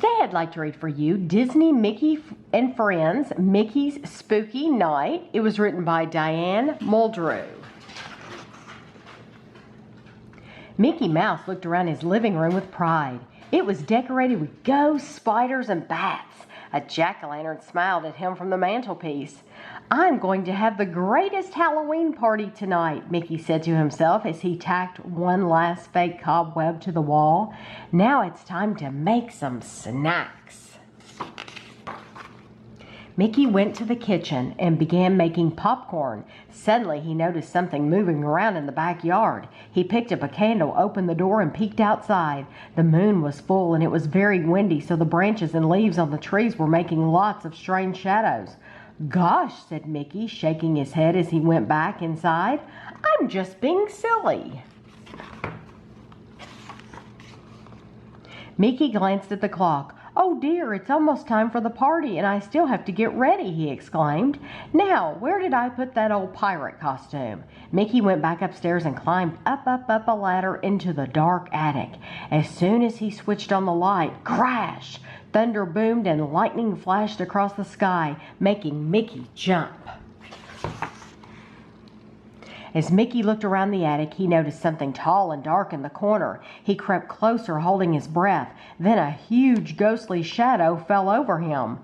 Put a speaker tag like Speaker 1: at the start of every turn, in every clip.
Speaker 1: Today I'd like to read for you Disney Mickey and Friends, Mickey's Spooky Night. It was written by Diane Muldrew. Mickey Mouse looked around his living room with pride. It was decorated with ghosts, spiders, and bats. A jack-o'-lantern smiled at him from the mantelpiece. "I'm going to have the greatest Halloween party tonight," Mickey said to himself as he tacked one last fake cobweb to the wall. "Now it's time to make some snacks." Mickey went to the kitchen and began making popcorn. Suddenly he noticed something moving around in the backyard. He picked up a candle, opened the door, and peeked outside. The moon was full and it was very windy, so the branches and leaves on the trees were making lots of strange shadows. "Gosh," said Mickey, shaking his head as he went back inside. "I'm just being silly." Mickey glanced at the clock. "Oh dear, it's almost time for the party and I still have to get ready," he exclaimed. "Now, where did I put that old pirate costume?" Mickey went back upstairs and climbed up a ladder into the dark attic. As soon as he switched on the light, crash! Thunder boomed and lightning flashed across the sky, making Mickey jump. As Mickey looked around the attic, he noticed something tall and dark in the corner. He crept closer, holding his breath. Then a huge ghostly shadow fell over him.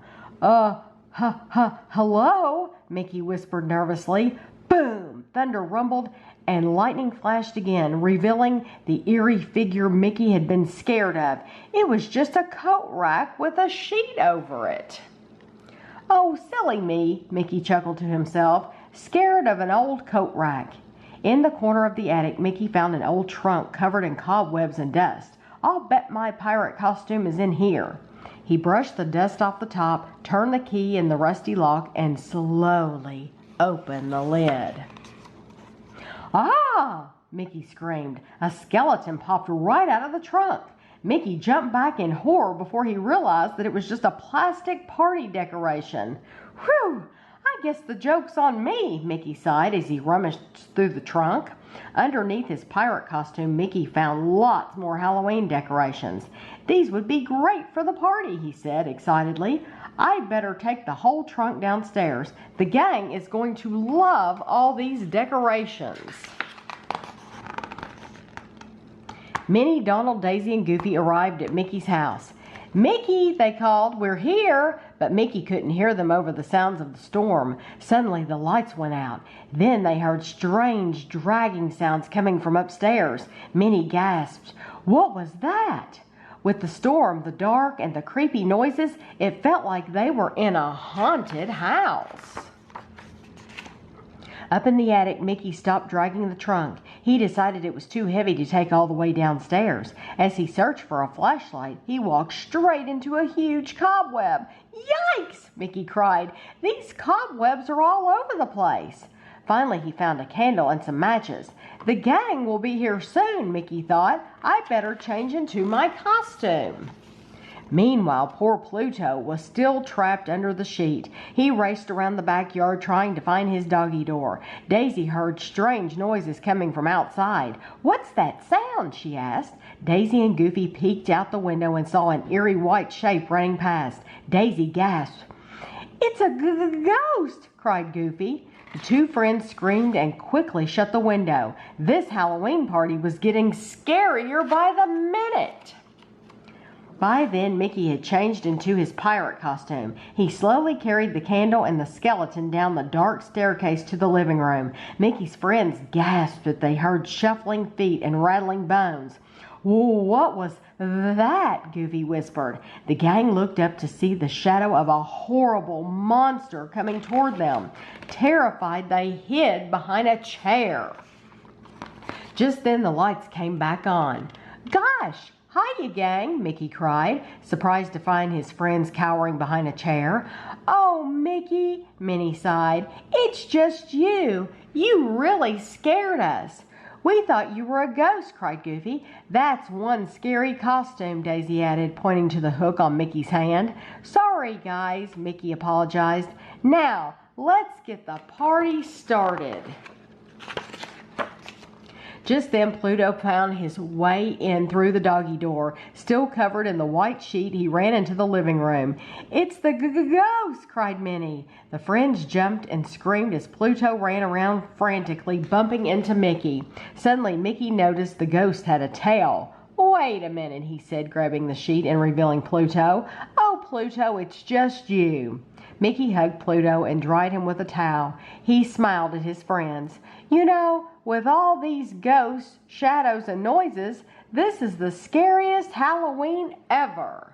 Speaker 1: Hello?" Mickey whispered nervously. Boom! Thunder rumbled and lightning flashed again, revealing the eerie figure Mickey had been scared of. It was just a coat rack with a sheet over it. "Oh, silly me," Mickey chuckled to himself, "scared of an old coat rack." In the corner of the attic, Mickey found an old trunk covered in cobwebs and dust. "I'll bet my pirate costume is in here." He brushed the dust off the top, turned the key in the rusty lock, and slowly opened the lid. "Ah!" Mickey screamed. A skeleton popped right out of the trunk. Mickey jumped back in horror before he realized that it was just a plastic party decoration. "Whew! I guess the joke's on me," Mickey sighed as he rummaged through the trunk. Underneath his pirate costume, Mickey found lots more Halloween decorations. "These would be great for the party," he said excitedly. "I'd better take the whole trunk downstairs. The gang is going to love all these decorations." Minnie, Donald, Daisy, and Goofy arrived at Mickey's house. "Mickey," they called, "we're here." But Mickey couldn't hear them over the sounds of the storm. Suddenly the lights went out. Then they heard strange dragging sounds coming from upstairs. Minnie gasped. What was that? With the storm, the dark, and the creepy noises, it felt like they were in a haunted house. Up in the attic, Mickey stopped dragging the trunk. He decided it was too heavy to take all the way downstairs. As he searched for a flashlight, he walked straight into a huge cobweb. "Yikes!" Mickey cried. "These cobwebs are all over the place." Finally, he found a candle and some matches. "The gang will be here soon," Mickey thought. "I better change into my costume." Meanwhile, poor Pluto was still trapped under the sheet. He raced around the backyard trying to find his doggy door. Daisy heard strange noises coming from outside. "What's that sound?" she asked. Daisy and Goofy peeked out the window and saw an eerie white shape running past. Daisy gasped. "It's a ghost!" cried Goofy. The two friends screamed and quickly shut the window. This Halloween party was getting scarier by the minute. By then, Mickey had changed into his pirate costume. He slowly carried the candle and the skeleton down the dark staircase to the living room. Mickey's friends gasped as they heard shuffling feet and rattling bones. "What was that?" Goofy whispered. The gang looked up to see the shadow of a horrible monster coming toward them. Terrified, they hid behind a chair. Just then the lights came back on. "Gosh! Hiya, gang!" Mickey cried, surprised to find his friends cowering behind a chair. "Oh, Mickey," Minnie sighed, "it's just you. You really scared us." "We thought you were a ghost," cried Goofy. "That's one scary costume," Daisy added, pointing to the hook on Mickey's hand. "Sorry, guys," Mickey apologized. "Now, let's get the party started." Just then Pluto found his way in through the doggy door. Still covered in the white sheet, he ran into the living room. "It's the ghost!" cried Minnie. The friends jumped and screamed as Pluto ran around frantically, bumping into Mickey. Suddenly Mickey noticed the ghost had a tail. "Wait a minute," he said, grabbing the sheet and revealing Pluto. "Oh, Pluto, it's just you." Mickey hugged Pluto and dried him with a towel. He smiled at his friends. "You know, with all these ghosts, shadows, and noises, this is the scariest Halloween ever."